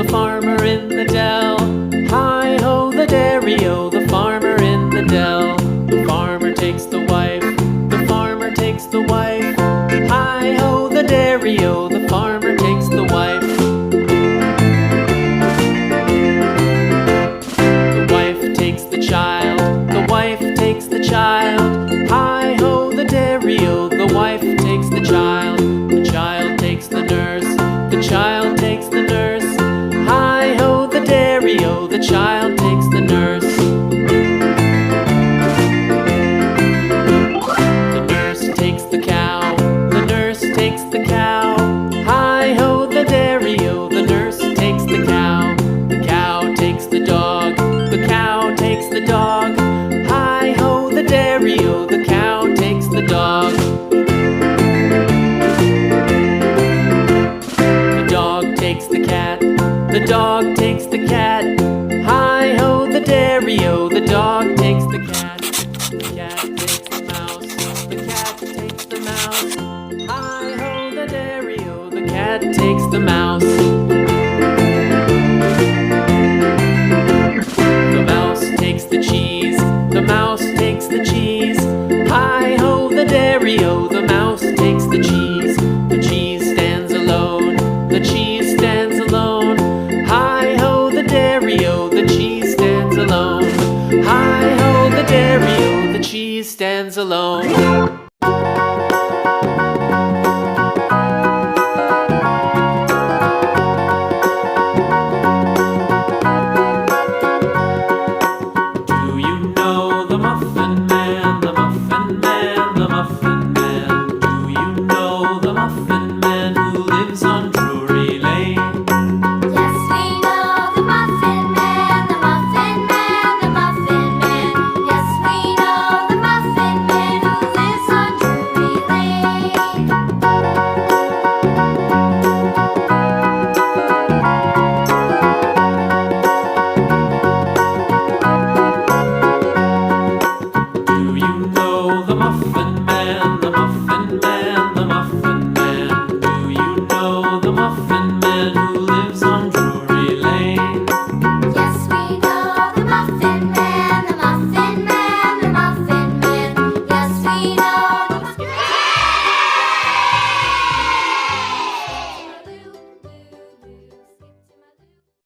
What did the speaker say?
the farmer in the dell. Hi-ho, the dairy-o, the farmer in the dell. The farmer takes the wife, the farmer takes the wife. Hi-ho, the dairy-o, the farmer takes the wife. The wife takes the child, the wife takes the child. Hi-ho, the dairy-o, the wife takes the child. The child takes the nurse, the child takes the nurse. Hi-ho, the dairy-o, the child takes the nurse. The nurse takes the cow, the nurse takes the cow. Hi-ho, the dairy-o, the nurse takes the cow. The cow takes the dog, the cow takes the dog. Hi-ho, the dairy-o, the cow takes the dog. The dog takes the cat, the dog takes the cat. Hi-ho, the dairy-o, the dog takes the cat. The cat takes the mouse, the cat takes the mouse. Hi-ho, the dairy-o, the cat takes the mouse. The mouse takes the cheese, the mouse takes the cheese. Hi-ho, the dairy-o, the mouse takes the cheese. The cheese stands alone, the cheese stands alone. Hi-ho, the dairy-o, the cheese stands alone. Hi-ho, the dairy-o, the cheese stands alone. The muffin man who lives